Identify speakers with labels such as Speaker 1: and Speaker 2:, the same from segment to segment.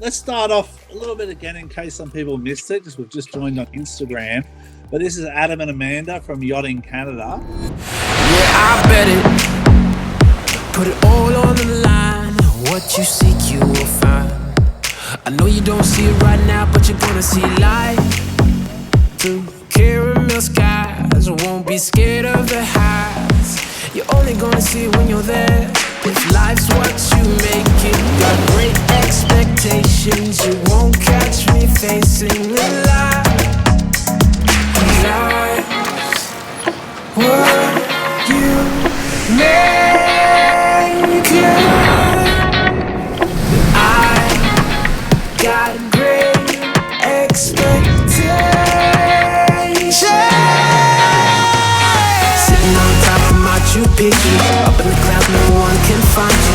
Speaker 1: let's start off a little bit again in case some people missed it, just we've just joined on Instagram. But this is Adam and Amanda from Yachting Canada.
Speaker 2: Yeah, I bet it. Put it all on the line. What you seek, you will find. I know you don't see it right now, but you're gonna see light through caramel skies. Won't be scared of the heights. You're only gonna see it when you're there. If life's what you make it, got great expectations. You won't catch me facing the light. Life's what you make it. I got great expectations. Sitting on top of Machu Picchu, up in the clouds, no one can find you.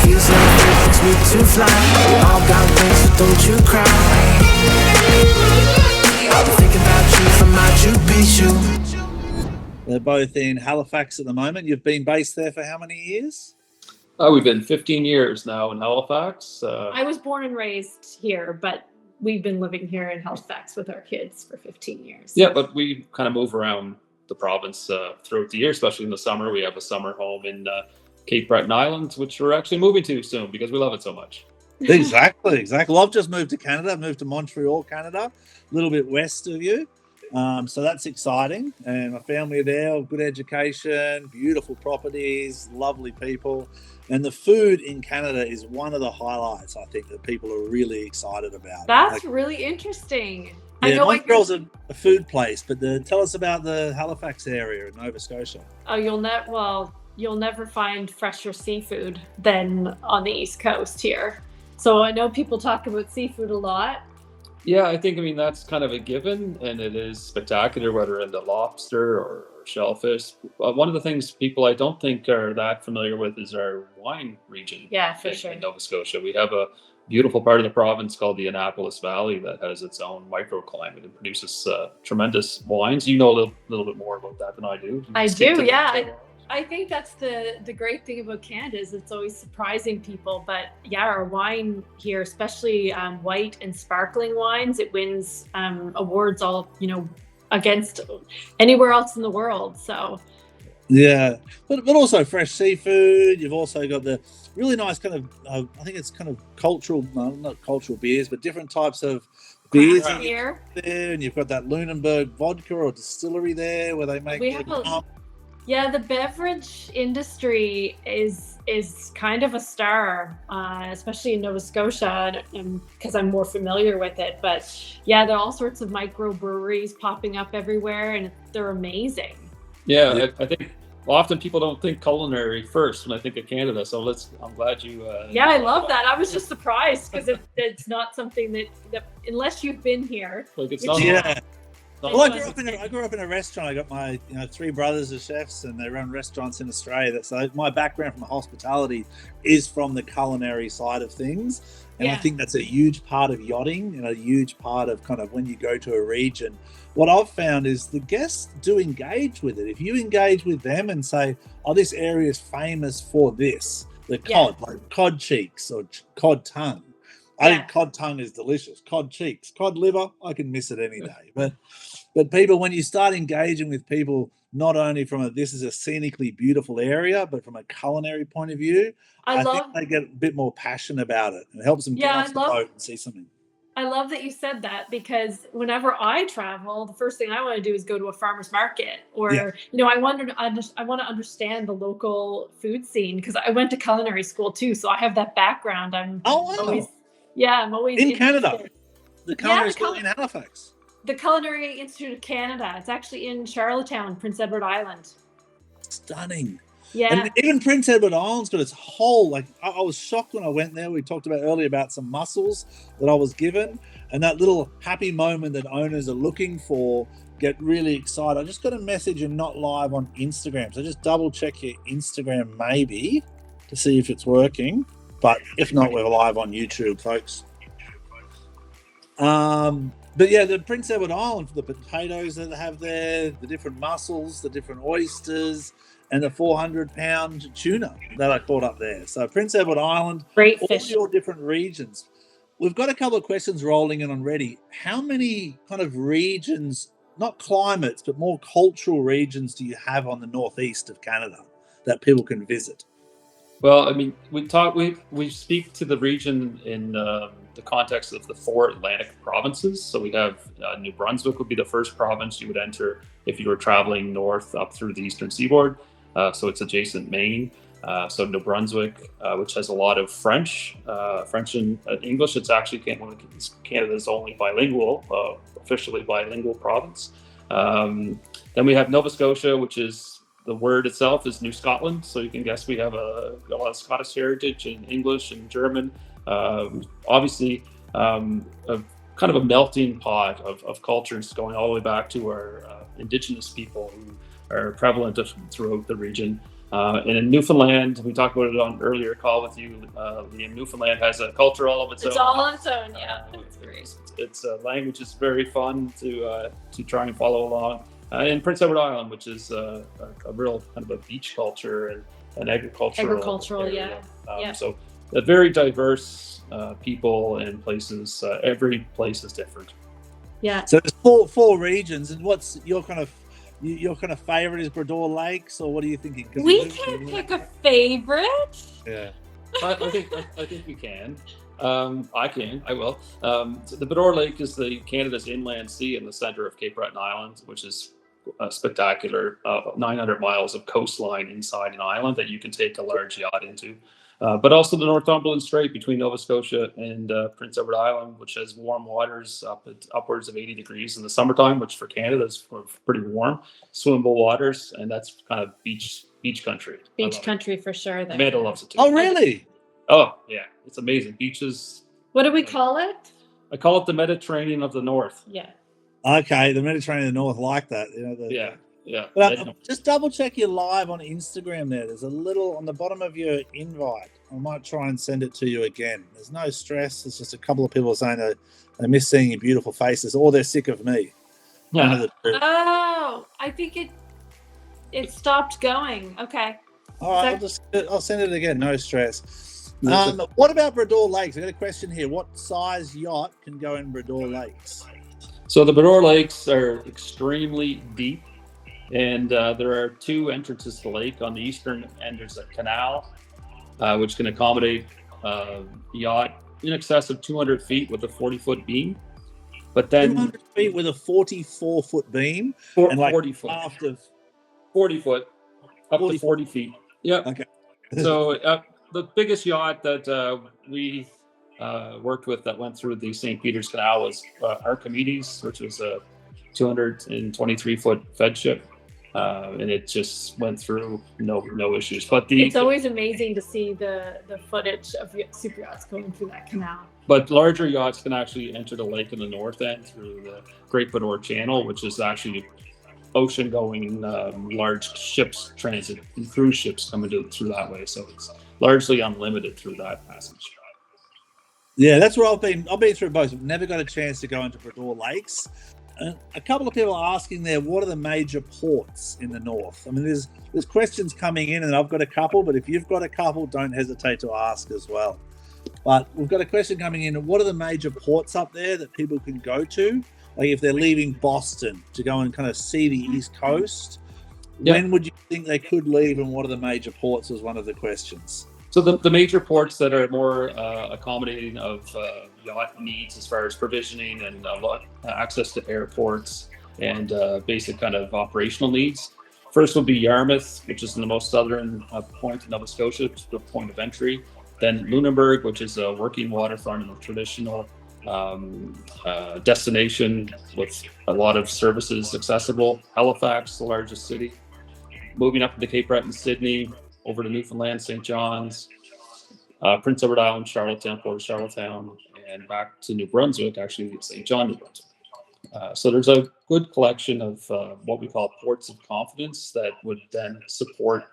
Speaker 2: Feels like it wants me to fly. We all got wings, so don't you cry. I'll be thinking about you from Machu Picchu.
Speaker 1: They're both in Halifax at the moment. You've been based there for how many years?
Speaker 3: We've been 15 years now in Halifax.
Speaker 4: I was born and raised here, but we've been living here in Halifax with our kids for 15 years.
Speaker 3: Yeah, but we kind of move around the province throughout the year, especially in the summer. We have a summer home in Cape Breton Island, which we're actually moving to soon because we love it so much.
Speaker 1: Exactly. Well, I've just moved to Canada. I've moved to Montreal, Canada, a little bit west of you. So that's exciting. And my family are there, good education, beautiful properties, lovely people. And the food in Canada is one of the highlights, I think, that people are really excited about.
Speaker 4: That's really interesting.
Speaker 1: Yeah, Montreal's a food place, but tell us about the Halifax area in Nova Scotia.
Speaker 4: Oh, you'll never find fresher seafood than on the East Coast here. So I know people talk about seafood a lot.
Speaker 3: Yeah, I mean, that's kind of a given, and it is spectacular, whether in the lobster or shellfish. One of the things people I don't think are that familiar with is our wine region.
Speaker 4: Yeah, for sure.
Speaker 3: In Nova Scotia. We have a beautiful part of the province called the Annapolis Valley that has its own microclimate and produces tremendous wines. You know a little bit more about that than I do.
Speaker 4: I do, yeah. I think that's the great thing about Canada is it's always surprising people. But yeah, our wine here, especially white and sparkling wines, it wins awards all, against anywhere else in the world. So
Speaker 1: yeah, but also fresh seafood. You've also got the really nice kind of I think it's kind of cultural, not cultural beers, but different types of beers
Speaker 4: here.
Speaker 1: There, and you've got that Lunenburg vodka or distillery there where they make
Speaker 4: yeah, the beverage industry is kind of a star, especially in Nova Scotia, because I'm more familiar with it. But yeah, there are all sorts of microbreweries popping up everywhere, and they're amazing.
Speaker 3: Yeah, I think often people don't think culinary first when I think of Canada. So I'm glad you.
Speaker 4: Yeah, I love that. I was just surprised because it's not something that unless you've been here.
Speaker 3: Like it's not.
Speaker 1: Yeah. Well, I grew up in a restaurant. I got my three brothers as chefs, and they run restaurants in Australia. So my background from hospitality is from the culinary side of things, and I think that's a huge part of yachting and a huge part of kind of when you go to a region. What I've found is the guests do engage with it. If you engage with them and say, "Oh, this area is famous for this," the cod, like cod cheeks or cod tongue. I think cod tongue is delicious. Cod cheeks, cod liver, I can miss it any day. But people, when you start engaging with people, not only from this is a scenically beautiful area, but from a culinary point of view, I think they get a bit more passionate about it. And it helps them get off the boat and see something.
Speaker 4: I love that you said that because whenever I travel, the first thing I want to do is go to a farmer's market or, I want to understand the local food scene because I went to culinary school too. So I have that background. I'm always
Speaker 1: in Canada. The culinary school in Halifax.
Speaker 4: The Culinary Institute of Canada. It's actually in Charlottetown, Prince Edward Island.
Speaker 1: Stunning.
Speaker 4: Yeah.
Speaker 1: And even Prince Edward Island's got its whole, I was shocked when I went there. We talked about earlier about some mussels that I was given and that little happy moment that owners are looking for, get really excited. I just got a message and not live on Instagram. So just double check your Instagram maybe to see if it's working. But if not, we're live on YouTube, folks. But yeah, the Prince Edward Island, for the potatoes that they have there, the different mussels, the different oysters, and the 400-pound tuna that I caught up there. So Prince Edward Island,
Speaker 4: Great
Speaker 1: all
Speaker 4: fish.
Speaker 1: your different regions. We've got a couple of questions rolling in already. How many kind of regions, not climates, but more cultural regions do you have on the northeast of Canada that people can visit?
Speaker 3: Well, I mean, we speak to the region in the context of the 4 Atlantic provinces. So we have New Brunswick would be the first province you would enter if you were traveling north up through the eastern seaboard. So it's adjacent Maine. So New Brunswick, which has a lot of French and English. It's actually Canada's only bilingual, officially bilingual province. Then we have Nova Scotia, which is the word itself is New Scotland, so you can guess we have a lot of Scottish heritage in English and German. Obviously, a kind of a melting pot of cultures going all the way back to our Indigenous people who are prevalent throughout the region. And in Newfoundland, we talked about it on an earlier call with you, Liam. Newfoundland has a culture all of its own.
Speaker 4: It's all on its own, yeah.
Speaker 3: Its language is very fun to try and follow along. And Prince Edward Island, which is a real kind of a beach culture and an agricultural area.
Speaker 4: Yeah.
Speaker 3: So very diverse people and places. Every place is different.
Speaker 4: Yeah.
Speaker 1: So there's four regions, and what's your kind of favorite is Brador Lakes, or what are you thinking?
Speaker 4: We can't pick a favorite.
Speaker 1: Yeah.
Speaker 3: I think we can. I will. So the Brador Lake is Canada's inland sea in the center of Cape Breton Island, which is a spectacular 900 miles of coastline inside an island that you can take a large yacht into. But also the Northumberland Strait between Nova Scotia and Prince Edward Island, which has warm waters upwards of 80 degrees in the summertime, which for Canada is pretty warm, swimmable waters, and that's kind of beach country.
Speaker 4: Beach country for sure.
Speaker 3: Amanda loves it too.
Speaker 1: Oh, really?
Speaker 3: Oh, yeah. It's amazing. Beaches.
Speaker 4: What do we call it?
Speaker 3: I call it the Mediterranean of the North.
Speaker 4: Yeah.
Speaker 1: Okay, the Mediterranean of the North, like that.
Speaker 3: Yeah.
Speaker 1: But just double check your live on Instagram there. There's a little on the bottom of your invite. I might try and send it to you again. There's no stress. It's just a couple of people saying they miss seeing your beautiful faces, or they're sick of me.
Speaker 3: Yeah.
Speaker 4: Oh, I think it stopped going. Okay.
Speaker 1: All right, I'll send it again. No stress. What about Brador Lakes? I got a question here. What size yacht can go in Brador Lakes?
Speaker 3: So the Brador Lakes are extremely deep, and there are 2 entrances to the lake. On the eastern end, there's a canal, which can accommodate a yacht in excess of 200 feet with a 40-foot beam. But then
Speaker 1: 200 feet with a 44-foot beam,
Speaker 3: and 40 foot.
Speaker 1: After
Speaker 3: 40 foot, up to 40 feet. Yeah.
Speaker 1: Okay.
Speaker 3: So the biggest yacht that we worked with that went through the St. Peter's Canal was Archimedes, which was a 223-foot fed ship, and it just went through no issues. But
Speaker 4: it's always amazing to see the footage of super yachts going through that canal.
Speaker 3: But larger yachts can actually enter the lake in the north end through the Great Brador Channel, which is actually ocean-going large ships transit and cruise ships coming through that way. So it's largely unlimited through that passage.
Speaker 1: Yeah, that's where I've been through both. I've never got a chance to go into Brador Lakes. A couple of people are asking there, what are the major ports in the north? I mean, there's questions coming in, and I've got a couple, but if you've got a couple, don't hesitate to ask as well. But we've got a question coming in. What are the major ports up there that people can go to? Like if they're leaving Boston to go and kind of see the East Coast, when would you think they could leave, and what are the major ports was one of the questions.
Speaker 3: So the major ports that are more accommodating of yacht needs as far as provisioning and access to airports and basic kind of operational needs. First would be Yarmouth, which is in the most southern point in Nova Scotia, which is the point of entry. Then Lunenburg, which is a working waterfront and a traditional destination with a lot of services accessible. Halifax, the largest city. Moving up to Cape Breton, Sydney, over to Newfoundland, St. John's, Prince Edward Island, Charlottetown, Port of Charlottetown, and back to New Brunswick, actually St. John, New Brunswick. So there's a good collection of what we call ports of confidence that would then support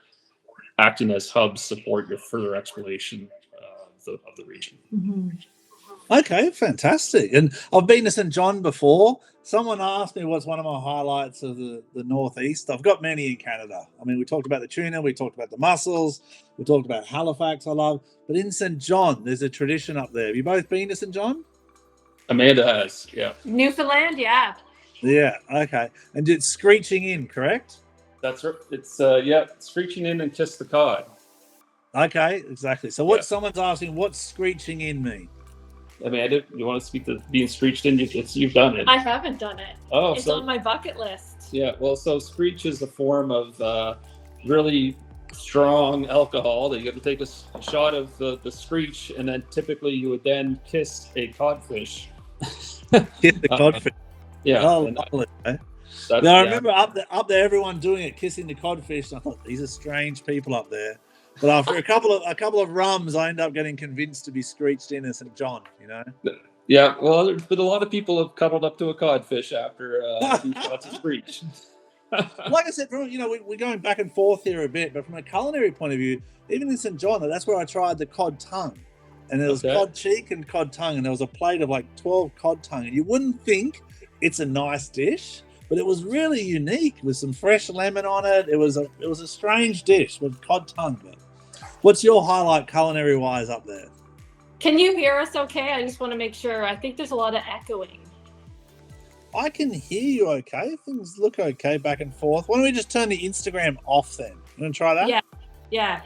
Speaker 3: acting as hubs, support your further exploration of the region.
Speaker 4: Mm-hmm.
Speaker 1: Okay, fantastic. And I've been to St. John before. Someone asked me what's one of my highlights of the Northeast. I've got many in Canada. I mean, we talked about the tuna, we talked about the mussels, we talked about Halifax, I love. But in St. John, there's a tradition up there. Have you both been to St. John?
Speaker 3: Amanda has, yeah.
Speaker 4: Newfoundland, yeah.
Speaker 1: Yeah, okay. And it's screeching in, correct?
Speaker 3: That's right. It's screeching in and kiss the cod.
Speaker 1: Okay, exactly. So what someone's asking, what's screeching in mean?
Speaker 3: Amanda, you want to speak to being screeched in? You've done it.
Speaker 4: I haven't done it.
Speaker 3: Oh,
Speaker 4: it's on my bucket list.
Speaker 3: Yeah, well, so screech is a form of really strong alcohol that you have to take a shot of the screech, and then typically you would then kiss a codfish.
Speaker 1: Kiss the codfish.
Speaker 3: Yeah.
Speaker 1: Oh, lovely, eh? Now, I remember up there, everyone doing it, kissing the codfish. And I thought, these are strange people up there. But after a couple of rums, I ended up getting convinced to be screeched in as St. John, you know?
Speaker 3: Yeah, well, there's been a lot of people have cuddled up to a codfish after lots of screech.
Speaker 1: Like I said, we're going back and forth here a bit, but from a culinary point of view, even in St. John, that's where I tried the cod tongue. And there was cod cheek and cod tongue, and there was a plate of like 12 cod tongue. And you wouldn't think it's a nice dish, but it was really unique with some fresh lemon on it. It was a strange dish with cod tongue. But what's your highlight culinary wise up there?
Speaker 4: Can you hear us okay? I just want to make sure. I think there's a lot of echoing.
Speaker 1: I can hear you okay. Things look okay back and forth. Why don't we just turn the Instagram off then? You want to try that?
Speaker 4: Yeah.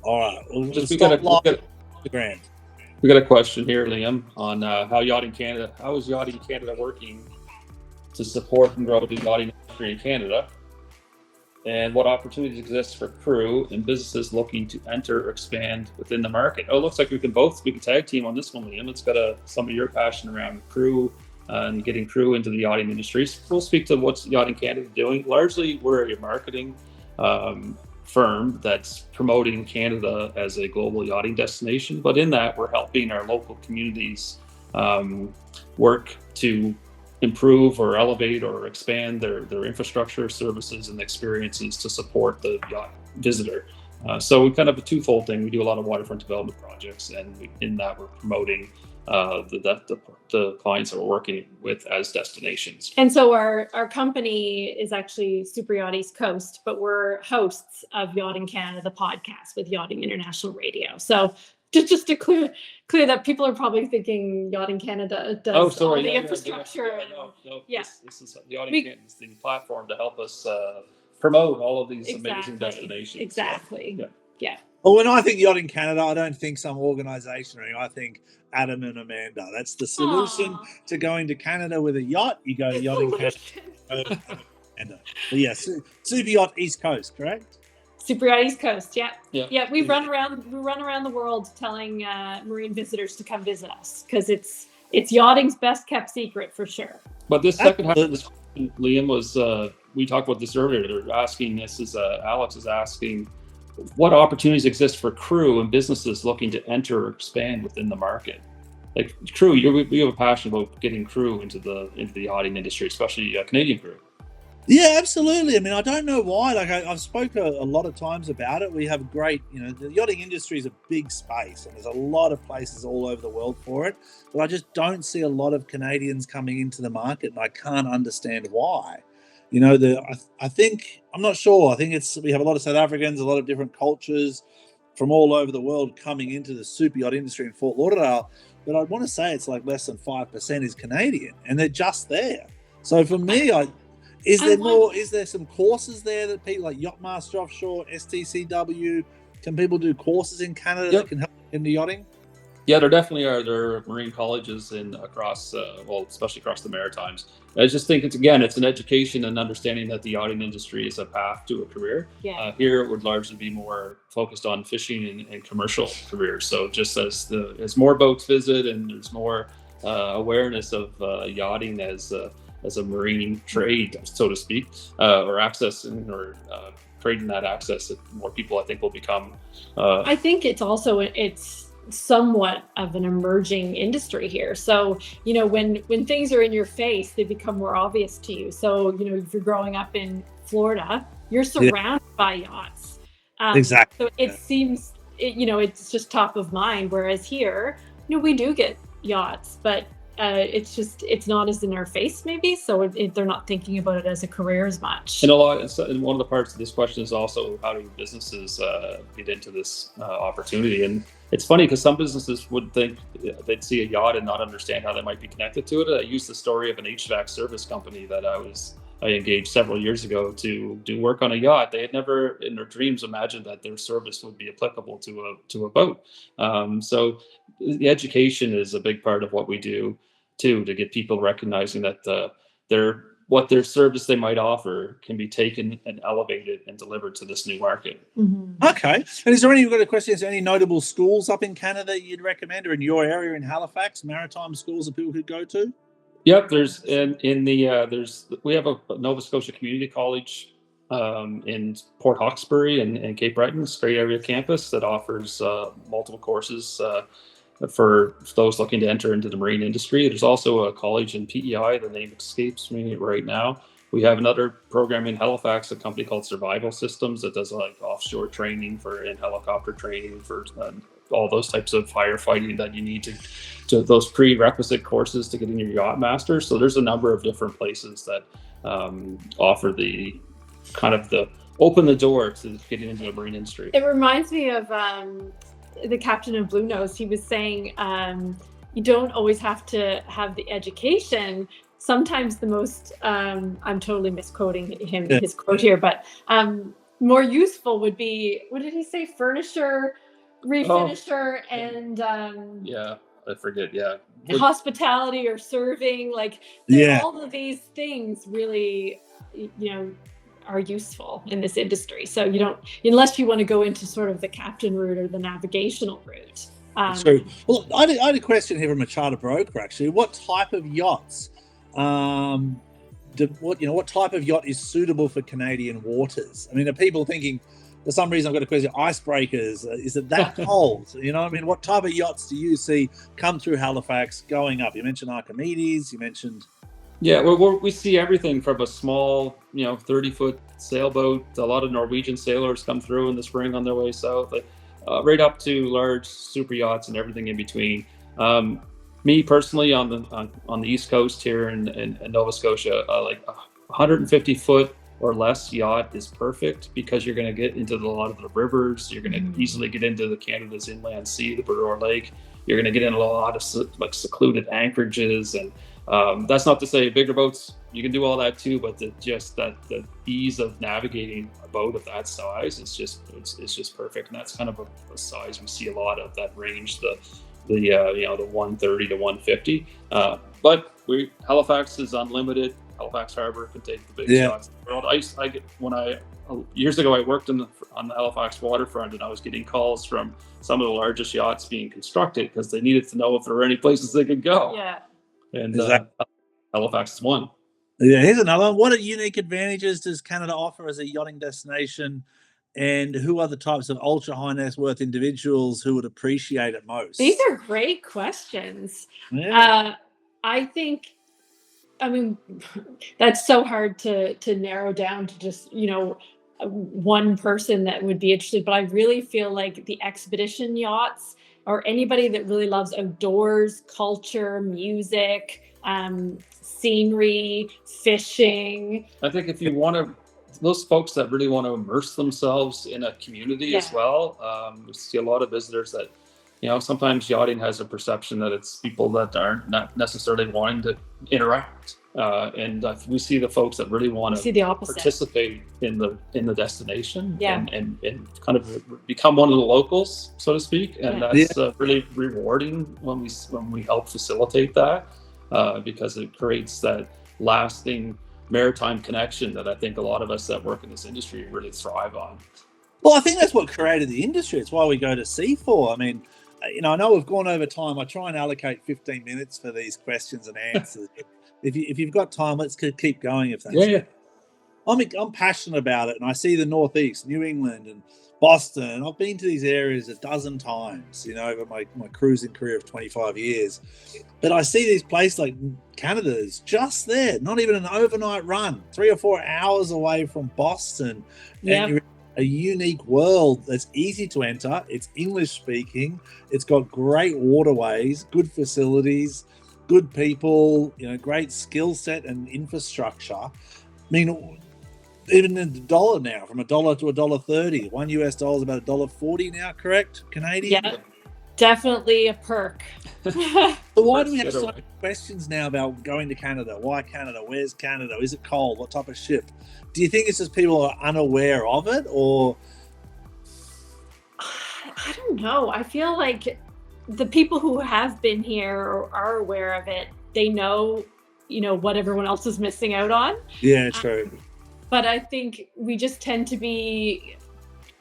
Speaker 1: All right. We'll
Speaker 3: we
Speaker 1: stop live Instagram.
Speaker 3: We got a question here, Liam, on how Yachting Canada. How is Yachting Canada working to support and grow the yachting industry in Canada? And what opportunities exist for crew and businesses looking to enter or expand within the market? Oh, it looks like we can tag team on this one, Liam. It's got some of your passion around crew and getting crew into the yachting industry. So we'll speak to what's Yachting Canada doing. Largely, we're a marketing firm that's promoting Canada as a global yachting destination. But in that, we're helping our local communities work to improve or elevate or expand their infrastructure, services, and experiences to support the yacht visitor. So we kind of a twofold thing. We do a lot of waterfront development projects, and in that we're promoting the clients that we're working with as destinations.
Speaker 4: And so our company is actually Super Yacht East Coast, but we're hosts of Yachting Canada, the podcast with Yachting International Radio. So just to clear that, people are probably thinking Yachting Canada does all the infrastructure.
Speaker 3: This is Yachting Canada is the platform to help us promote all of these amazing destinations.
Speaker 4: Exactly.
Speaker 3: So,
Speaker 4: yeah.
Speaker 1: Well, when I think Yachting Canada, I don't think some organisation. I think Adam and Amanda. That's the solution to going to Canada with a yacht. You go to Yachting Canada. But yeah, Super Yacht East Coast, correct?
Speaker 4: Super Yacht East Coast, yeah. We run around the world telling marine visitors to come visit us because it's yachting's best kept secret for sure.
Speaker 3: But this second half of this question, Liam, was we talked about this earlier. They're asking this is Alex is asking, what opportunities exist for crew and businesses looking to enter or expand within the market? Like crew, we have a passion about getting crew into the yachting industry, especially Canadian crew.
Speaker 1: Yeah, absolutely. I mean, I don't know why. Like I've spoken a lot of times about it. We have great, the yachting industry is a big space, and there's a lot of places all over the world for it. But I just don't see a lot of Canadians coming into the market, and I can't understand why. I think I'm not sure. I think we have a lot of South Africans, a lot of different cultures from all over the world coming into the super yacht industry in Fort Lauderdale. But I want to say it's like less than 5% is Canadian, and they're just there. So for me, is there some courses there that people like Yachtmaster Offshore, STCW, can people do courses in Canada that can help in the yachting?
Speaker 3: Yeah, there definitely are. There are marine colleges across, especially across the Maritimes. I just think it's an education and understanding that the yachting industry is a path to a career.
Speaker 4: Yeah.
Speaker 3: Here it would largely be more focused on fishing and commercial careers. So just as more boats visit and there's more awareness of yachting as a marine trade, so to speak, or accessing or creating that access, more people I think will become.
Speaker 4: I think it's somewhat of an emerging industry here. So, when things are in your face, they become more obvious to you. So, if you're growing up in Florida, you're surrounded by yachts.
Speaker 1: Exactly.
Speaker 4: So it seems, it's just top of mind. Whereas here, We do get yachts, but it's not as in our face maybe, so they're not thinking about it as a career as much.
Speaker 3: And one of the parts of this question is also how do businesses get into this opportunity? And it's funny because some businesses would think they'd see a yacht and not understand how they might be connected to it. I used the story of an HVAC service company that I engaged several years ago to do work on a yacht. They had never in their dreams imagined that their service would be applicable to a boat. So the education is a big part of what we do too, to get people recognizing that their service they might offer can be taken and elevated and delivered to this new market.
Speaker 4: Mm-hmm.
Speaker 1: Okay. And is there any notable schools up in Canada you'd recommend, or in your area in Halifax, maritime schools that people could go to?
Speaker 3: Yep, we have a Nova Scotia Community College in Port Hawkesbury and Cape Breton, Strait Area campus that offers multiple courses for those looking to enter into the marine industry. There's also a college in PEI, the name escapes me right now. We have another program in Halifax, a company called Survival Systems that does like offshore training and helicopter training for all those types of firefighting that you need to those prerequisite courses to get in your yacht master. So there's a number of different places that offer the open the door to getting into the marine industry.
Speaker 4: It reminds me of the captain of Blue Nose. He was saying you don't always have to have the education. Sometimes the most I'm totally misquoting him, his quote here, but more useful would be, what did he say, furnisher, refinisher, and
Speaker 3: I forget,
Speaker 4: hospitality or serving, like all of these things really are useful in this industry. So you don't, unless you want to go into sort of the captain route or the navigational route.
Speaker 1: Well, I had a question here from a charter broker actually. What type of yachts what type of yacht is suitable for Canadian waters? I mean, are people thinking, for some reason I've got a question, icebreakers, is it that cold? What type of yachts do you see come through Halifax going up? You mentioned Archimedes, you mentioned...
Speaker 3: Yeah, we see everything from a small, 30-foot sailboat. A lot of Norwegian sailors come through in the spring on their way south, right up to large super yachts and everything in between. Me personally, on the East Coast here in Nova Scotia, like 150-foot or less yacht is perfect because you're going to get into a lot of the rivers. You're going to easily get into Canada's inland sea, the Brewer Lake. You're going to get in a lot of secluded anchorages, and that's not to say bigger boats, you can do all that too, but the ease of navigating a boat of that size is just perfect. And that's kind of a size we see a lot of, that range, the 130 to 150. But Halifax is unlimited. Halifax Harbor can take the big shots in the world. Years ago, I worked on the Halifax waterfront, and I was getting calls from some of the largest yachts being constructed because they needed to know if there were any places they could go.
Speaker 4: Yeah.
Speaker 3: And Halifax is one.
Speaker 1: Yeah, here's another one. What unique advantages does Canada offer as a yachting destination, and who are the types of ultra high net worth individuals who would appreciate it most?
Speaker 4: These are great questions.
Speaker 1: Yeah.
Speaker 4: I mean, that's so hard to narrow down to just, one person that would be interested. But I really feel like the expedition yachts, or anybody that really loves outdoors, culture, music, scenery, fishing.
Speaker 3: I think if you want to, those folks that really want to immerse themselves in a community as well, we see a lot of visitors that, sometimes yachting has a perception that it's people that are not necessarily wanting to interact. And we see the folks that really want to participate in the destination and kind of become one of the locals, so to speak. And that's really rewarding when we help facilitate that, because it creates that lasting maritime connection that I think a lot of us that work in this industry really thrive on.
Speaker 1: Well, I think that's what created the industry. It's why we go to sea for. I mean, I know we've gone over time. I try and allocate 15 minutes for these questions and answers. If you've got time, let's keep going. If that's
Speaker 3: yeah.
Speaker 1: I'm passionate about it, and I see the Northeast, New England, and Boston. And I've been to these areas a dozen times, over my cruising career of 25 years. But I see these places like Canada is just there, not even an overnight run, 3 or 4 hours away from Boston.
Speaker 4: Yeah.
Speaker 1: And a unique world that's easy to enter. It's English speaking. It's got great waterways, good facilities, good people, great skill set and infrastructure. I mean, even in the dollar now, from $1 to $1.30, $1 is about $1.40 now, correct? Canadian?
Speaker 4: Yeah, definitely a perk.
Speaker 1: So why do we have so many questions now about going to Canada? Why Canada? Where's Canada? Is it cold? What type of ship? Do you think it's just people are unaware of it, or?
Speaker 4: I don't know. I feel like the people who have been here or are aware of it, they know, what everyone else is missing out on.
Speaker 1: Yeah, true.
Speaker 4: But I think we just tend to be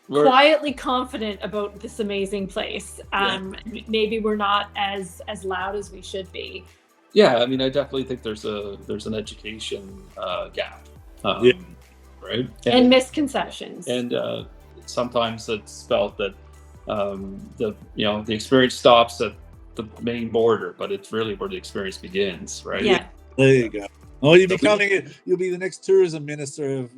Speaker 4: quietly confident about this amazing place. Maybe we're not as loud as we should be.
Speaker 3: Yeah, I mean, I definitely think there's an education gap, right?
Speaker 4: And misconceptions.
Speaker 3: And sometimes it's felt that the experience stops at the main border, but it's really where the experience begins, right?
Speaker 4: Yeah.
Speaker 1: There you go. Oh, you'll be the next tourism minister of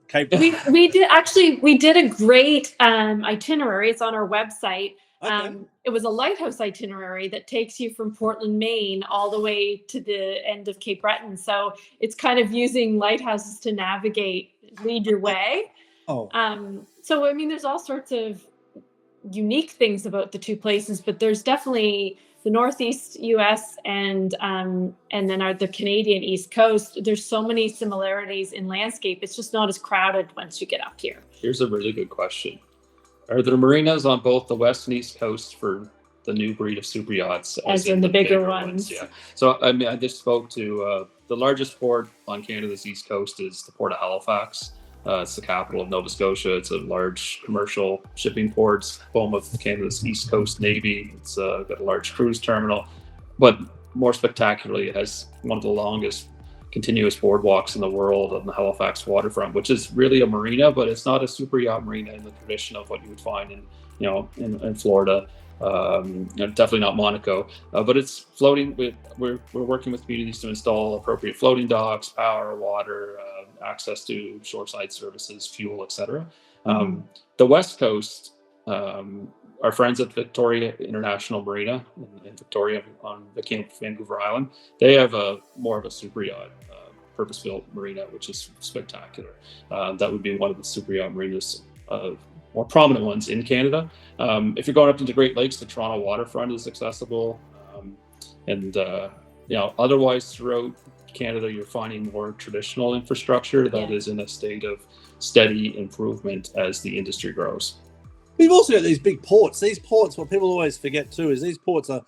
Speaker 1: Cape Town.
Speaker 4: We did a great itinerary. It's on our website.
Speaker 1: Okay.
Speaker 4: It was a lighthouse itinerary that takes you from Portland, Maine, all the way to the end of Cape Breton. So it's kind of using lighthouses to lead your way.
Speaker 1: Oh.
Speaker 4: So I mean, there's all sorts of unique things about the two places, but there's definitely the Northeast U.S. and then the Canadian East Coast. There's so many similarities in landscape. It's just not as crowded once you get up here. Here's
Speaker 3: a really good question. Are there marinas on both the West and East Coast for the new breed of super yachts?
Speaker 4: As in the bigger ones.
Speaker 3: Yeah. So I mean, I just spoke to the largest port on Canada's East Coast is the port of Halifax. It's the capital of Nova Scotia. It's a large commercial shipping port, home of Canada's East Coast Navy. It's got a large cruise terminal, but more spectacularly, it has one of the longest continuous boardwalks in the world on the Halifax waterfront, which is really a marina, but it's not a super yacht marina in the tradition of what you would find in Florida. Definitely not Monaco, but it's floating. We're working with communities to install appropriate floating docks, power, water, access to shoreside services, fuel, etc. The West Coast, our friends at Victoria International Marina in Victoria on Vancouver Island, they have more of a super yacht, purpose-built marina, which is spectacular. That would be one of the super yacht marinas, more prominent ones in Canada. If you're going up to the Great Lakes, the Toronto waterfront is accessible, otherwise throughout Canada, you're finding more traditional infrastructure that is in a state of steady improvement as the industry grows.
Speaker 1: We've also got these big ports. These ports, what people always forget too, is these ports are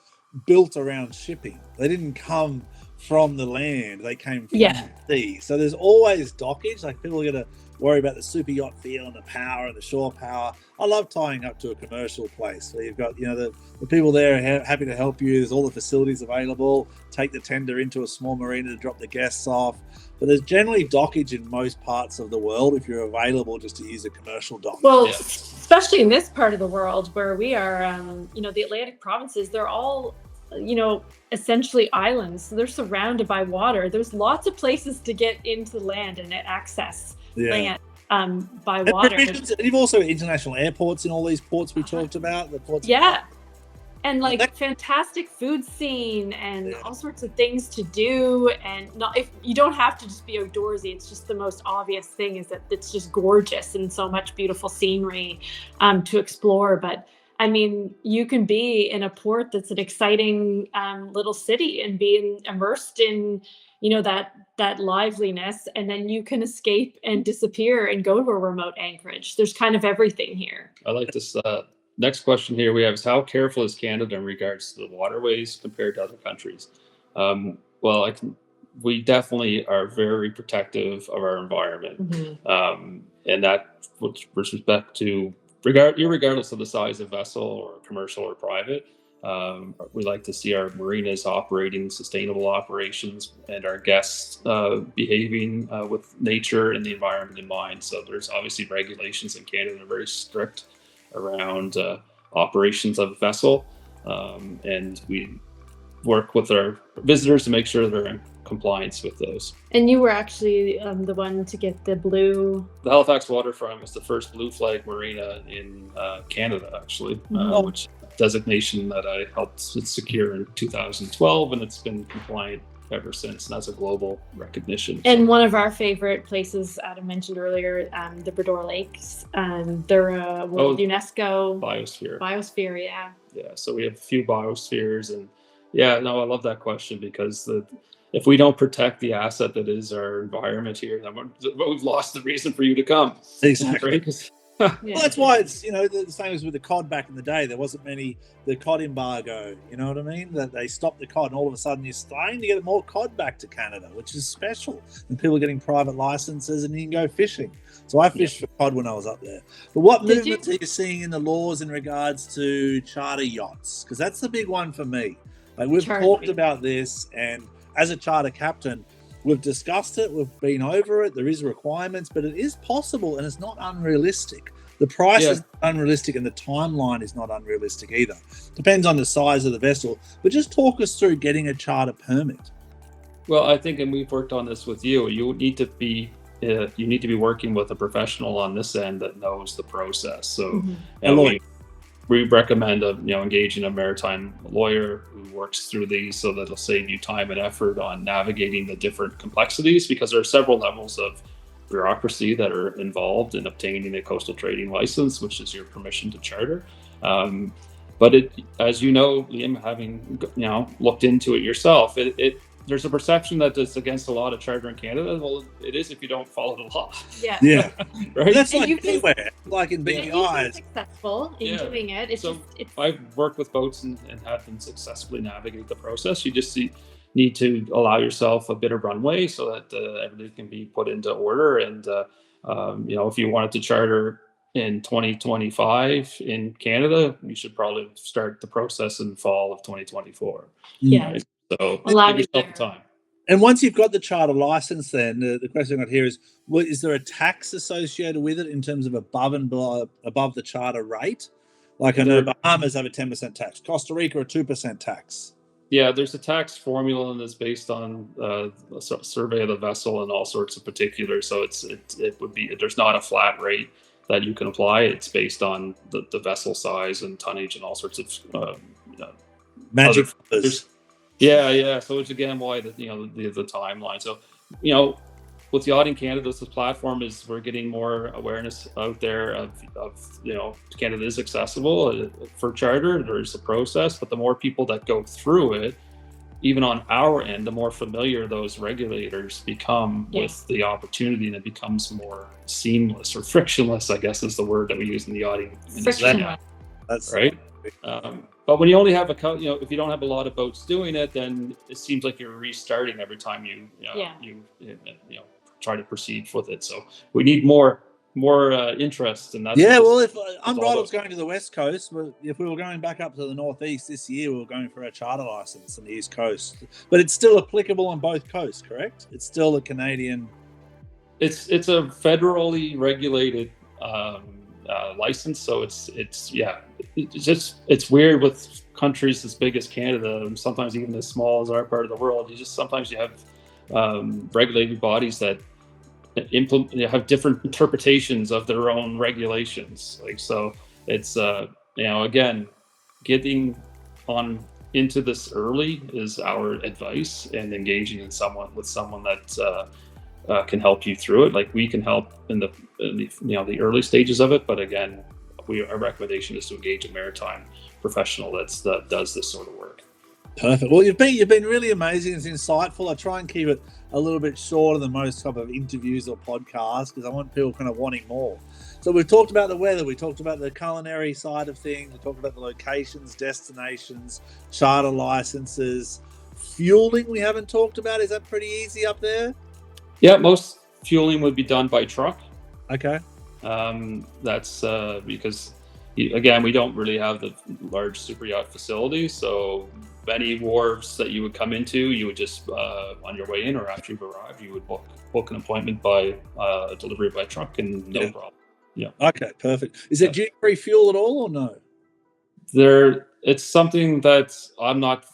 Speaker 1: built around shipping. They didn't come from the land; they came from the sea. So there's always dockage. Like people are going to worry about the super yacht feel and the power and the shore power. I love tying up to a commercial place where you've got, the people there are happy to help you. There's all the facilities available. Take the tender into a small marina to drop the guests off. But there's generally dockage in most parts of the world if you're available just to use a commercial dock.
Speaker 4: Well, especially in this part of the world where we are, the Atlantic provinces, they're all, essentially islands. So they're surrounded by water. There's lots of places to get into the land and access land by water.
Speaker 1: And you've also got international airports in all these ports we talked about. The ports
Speaker 4: and fantastic food scene and all sorts of things to do. And if you don't have to just be outdoorsy, it's just the most obvious thing is that it's just gorgeous and so much beautiful scenery to explore. But I mean, you can be in a port that's an exciting little city and be immersed in that liveliness, and then you can escape and disappear and go to a remote anchorage. There's kind of everything here.
Speaker 3: I like this. Next question here we have is, how careful is Canada in regards to the waterways compared to other countries? We definitely are very protective of our environment, and that with respect to regardless of the size of vessel or commercial or private. We like to see our marinas operating sustainable operations and our guests behaving with nature and the environment in mind. So there's obviously regulations in Canada that are very strict around operations of a vessel. And we work with our visitors to make sure they're in compliance with those.
Speaker 4: And you were actually the one to get the blue.
Speaker 3: The Halifax waterfront was the first blue flag marina in Canada, actually, which designation that I helped secure in 2012, and it's been compliant ever since, and that's a global recognition.
Speaker 4: And one of our favorite places, Adam mentioned earlier, the Bredor Lakes. They're a World UNESCO biosphere.
Speaker 3: Yeah, so we have a few biospheres, and I love that question, because if we don't protect the asset that is our environment here, then we've lost the reason for you to come.
Speaker 1: Exactly.
Speaker 3: Right?
Speaker 1: Well, that's why it's, the same as with the cod back in the day. There wasn't the cod embargo, you know what I mean? That they stopped the cod, and all of a sudden you're starting to get more cod back to Canada, which is special. And people are getting private licenses, and you can go fishing. So I fished for cod when I was up there. But what movements are you seeing in the laws in regards to charter yachts? Because that's the big one for me. Like, we've talked about this, and as a charter captain, we've discussed it, we've been over it, there is requirements, but it is possible, and it's not unrealistic. The price is unrealistic, and the timeline is not unrealistic either. Depends on the size of the vessel. But just talk us through getting a charter permit.
Speaker 3: Well, I think, and we've worked on this with you, you need to be working with a professional on this end that knows the process. So we recommend engaging a maritime lawyer who works through these, so that it'll save you time and effort on navigating the different complexities, because there are several levels of bureaucracy that are involved in obtaining a coastal trading license, which is your permission to charter. But as you know, Liam, having looked into it yourself, there's a perception that it's against the law to charter in Canada. Well, it is if you don't follow the law.
Speaker 1: Yeah.
Speaker 3: Right.
Speaker 1: That's like anywhere, like in BVI.
Speaker 4: You've been successful in doing it.
Speaker 3: I've worked with boats and had them successfully navigate the process. You just need to allow yourself a bit of runway so that everything can be put into order. And if you wanted to charter in 2025 in Canada, you should probably start the process in fall of 2024.
Speaker 4: Yeah.
Speaker 3: Right? So
Speaker 4: give
Speaker 3: yourself the time.
Speaker 1: And once you've got the charter license, then the question I got here is, is there a tax associated with it in terms of above the charter rate? Like, I know Bahamas have a 10% tax, Costa Rica a 2% tax.
Speaker 3: Yeah, there's a tax formula, and it's based on a survey of the vessel and all sorts of particulars. So it would be, there's not a flat rate that you can apply. It's based on the vessel size and tonnage and all sorts of
Speaker 1: magic.
Speaker 3: Yeah. So it's again why the timeline. So with Yachting Canada, this platform is, we're getting more awareness out there of Canada is accessible for charter. There's a process, but the more people that go through it, even on our end, the more familiar those regulators become with the opportunity, and it becomes more seamless or frictionless, I guess is the word that we use in the yachting industry. That's right. But when you only have if you don't have a lot of boats doing it, then it seems like you're restarting every time you try to proceed with it. So we need more interest in that.
Speaker 1: Yeah, well, if Umbrella was going to the West Coast, if we were going back up to the Northeast this year, we were going for a charter license on the East Coast. But it's still applicable on both coasts, correct? It's still a Canadian.
Speaker 3: It's a federally regulated license, so it's weird with countries as big as Canada, and sometimes even as small as our part of the world. Sometimes you have regulated bodies that have different interpretations of their own regulations. So it's again, getting on into this early is our advice, and engaging with someone that can help you through it. Like, we can help in the early stages of it, but again, our recommendation is to engage a maritime professional that does this sort of work.
Speaker 1: Perfect. Well, you've been really amazing. It's insightful. I try and keep it a little bit shorter than most type of interviews or podcasts, because I want people kind of wanting more. So we've talked about the weather. We talked about the culinary side of things. We talked about the locations, destinations, charter licenses, fueling. We haven't talked about. Is that pretty easy up there?
Speaker 3: Yeah, most fueling would be done by truck.
Speaker 1: Okay.
Speaker 3: That's because, again, we don't really have the large super yacht facilities, so many wharves that you would come into, you would just on your way in or after you've arrived, you would book an appointment by delivery by truck, and no problem. Yeah.
Speaker 1: Okay, perfect. Is there duty-free fuel at all, or no?
Speaker 3: It's something that I'm not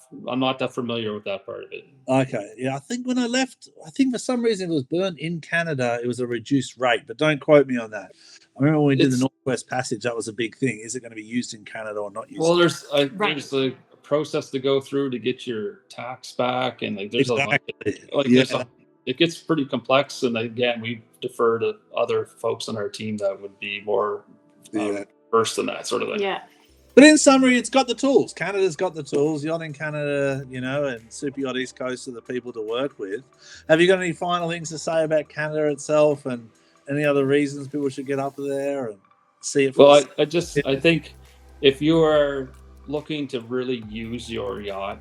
Speaker 3: that familiar with that part of it.
Speaker 1: Okay, yeah, I think when I left, I think for some reason it was burnt in Canada. It was a reduced rate, but don't quote me on that. I remember when we did the
Speaker 3: It's
Speaker 1: Northwest Passage, that was a big thing. Is it going to be used in Canada or not
Speaker 3: well,
Speaker 1: used?
Speaker 3: there's a process to go through to get your tax back, and like there's a lot,
Speaker 1: Exactly.
Speaker 3: like
Speaker 1: Yeah,
Speaker 3: it gets pretty complex. And again, we defer to other folks on our team that would be more
Speaker 1: yeah.
Speaker 3: versed in that sort of thing.
Speaker 4: Yeah.
Speaker 1: But in summary, it's got the tools. Canada's got the tools. Yachting Canada, and Super Yacht East Coast are the people to work with. Have you got any final things to say about Canada itself and any other reasons people should get up there and see it?
Speaker 3: Well, I think if you are looking to really use your yacht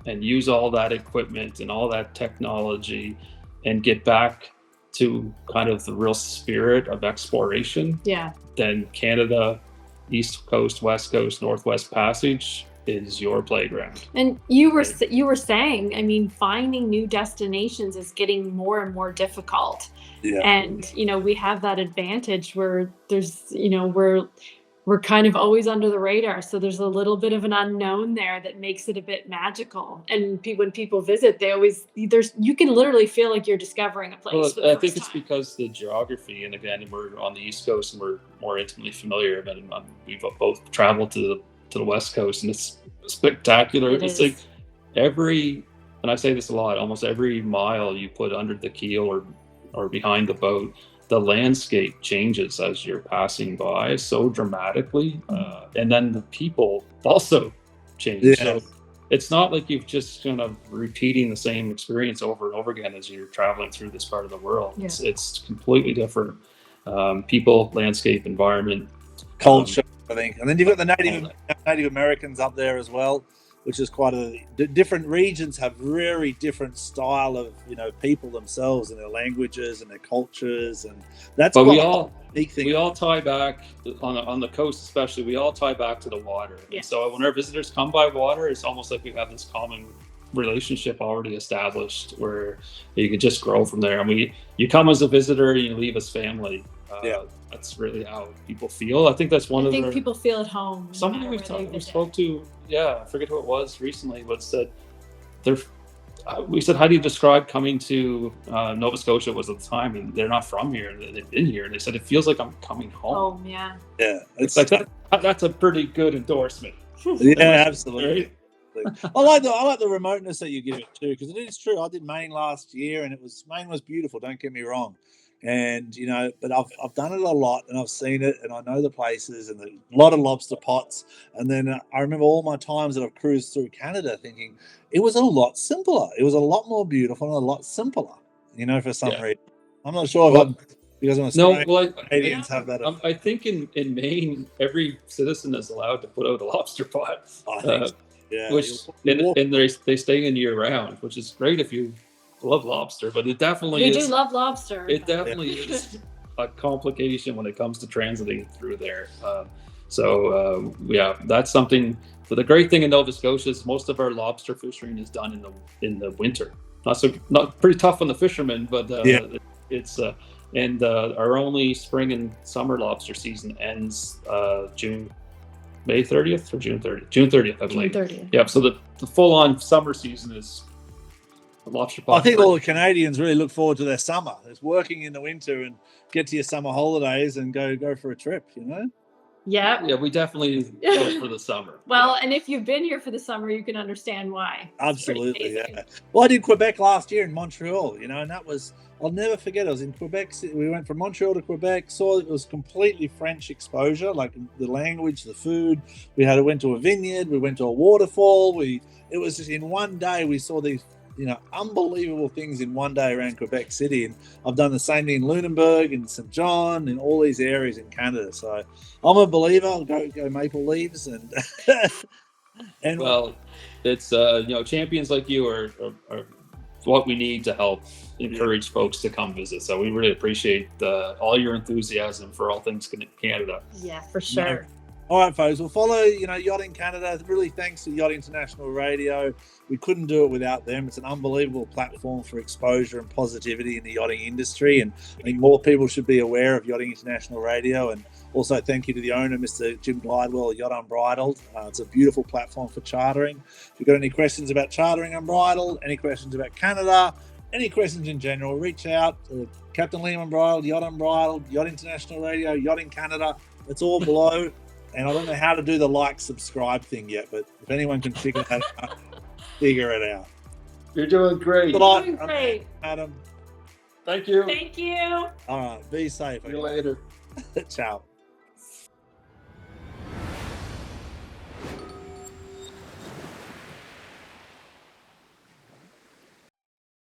Speaker 3: and use all that equipment and all that technology and get back to kind of the real spirit of exploration,
Speaker 4: Yeah.
Speaker 3: then Canada, East Coast, West Coast, Northwest Passage is your playground.
Speaker 4: And you were saying, I mean, finding new destinations is getting more and more difficult.
Speaker 1: Yeah.
Speaker 4: And we have that advantage where there's we're kind of always under the radar, so there's a little bit of an unknown there that makes it a bit magical. And when people visit, you can literally feel like you're discovering a place.
Speaker 3: Well, I think it's because the geography, and again, we're on the East Coast and we're more intimately familiar. But we've both traveled to the West Coast, and it's spectacular. It's like and I say this a lot, almost every mile you put under the keel or behind the boat, the landscape changes as you're passing by so dramatically, and then the people also change.
Speaker 1: Yeah.
Speaker 3: So it's not like you've just kind of repeating the same experience over and over again as you're traveling through this part of the world.
Speaker 4: Yeah.
Speaker 3: It's completely different. People, landscape, environment,
Speaker 1: Culture, I think. And then you've got the Native Americans up there as well, which is quite different regions have very different style of people themselves and their languages and their cultures, and that's.
Speaker 3: But
Speaker 1: we all
Speaker 3: tie back on the coast, especially. We all tie back to the water.
Speaker 4: Yeah.
Speaker 3: And so when our visitors come by water, it's almost like we have this common relationship already established where you can just grow from there. And you come as a visitor and you leave as family. That's really how people feel. I think that's
Speaker 4: I think people feel at home.
Speaker 3: Somebody we spoke to, I forget who it was recently, but said we said, how do you describe coming to Nova Scotia was at the time, and they're not from here, and they've been here, and they said it feels like I'm coming home.
Speaker 4: Oh yeah.
Speaker 1: Yeah,
Speaker 3: it's like that's a pretty good endorsement.
Speaker 1: Yeah, absolutely. Right? I like the remoteness that you give it too, because it is true. I did Maine last year, and Maine was beautiful. Don't get me wrong. And but I've done it a lot, and I've seen it, and I know the places, and a lot of lobster pots. And then I remember all my times that I've cruised through Canada, thinking it was a lot simpler. It was a lot more beautiful and a lot simpler. For some reason, I'm not sure because I'm Australian, Canadians have that.
Speaker 3: I think in Maine, every citizen is allowed to put out a lobster pot.
Speaker 1: I think yeah,
Speaker 3: and they stay in year round, which is great if you love lobster, but it definitely
Speaker 4: you do love lobster.
Speaker 3: It definitely is a complication when it comes to transiting through there. That's something. But the great thing in Nova Scotia is most of our lobster fishing is done in the winter. Not pretty tough on the fishermen, but it's and our only spring and summer lobster season ends May 30th or June 30th. June 30th, I believe.
Speaker 4: June 30th.
Speaker 3: Yeah, so the full-on summer season is lobster pot.
Speaker 1: I think all the Canadians really look forward to their summer. It's working in the winter and get to your summer holidays and go for a trip,
Speaker 4: Yeah.
Speaker 3: Yeah, we definitely go for the summer.
Speaker 4: Well, and if you've been here for the summer, you can understand why.
Speaker 1: Absolutely, yeah. Well, I did Quebec last year in Montreal, and that was, I'll never forget, I was in Quebec. We went from Montreal to Quebec, saw it was completely French exposure, like the language, the food. We went to a vineyard, we went to a waterfall. It was just in one day we saw these unbelievable things in one day around Quebec City. And I've done the same thing in Lunenburg and St. John and all these areas in Canada. So I'm a believer. I'll go Maple Leaves and and
Speaker 3: well, it's champions like you are what we need to help encourage folks to come visit. So we really appreciate all your enthusiasm for all things Canada.
Speaker 4: Yeah, for sure.
Speaker 1: All right, folks. We'll follow, Yachting Canada. Really, thanks to Yacht International Radio. We couldn't do it without them. It's an unbelievable platform for exposure and positivity in the yachting industry. And I think more people should be aware of Yachting International Radio. And also, thank you to the owner, Mr. Jim Glidewell, Yacht Unbridled. It's a beautiful platform for chartering. If you've got any questions about chartering Unbridled, any questions about Canada, any questions in general, reach out to Captain Liam Unbridled, Yacht Unbridled, Yacht International Radio, Yachting Canada. It's all below. And I don't know how to do the subscribe thing yet, but if anyone can figure that out, figure it out.
Speaker 3: You're doing great.
Speaker 1: Good
Speaker 4: night, doing great.
Speaker 1: Adam.
Speaker 3: Thank you.
Speaker 4: Thank you.
Speaker 1: All right. Be safe.
Speaker 3: See you later.
Speaker 1: Ciao.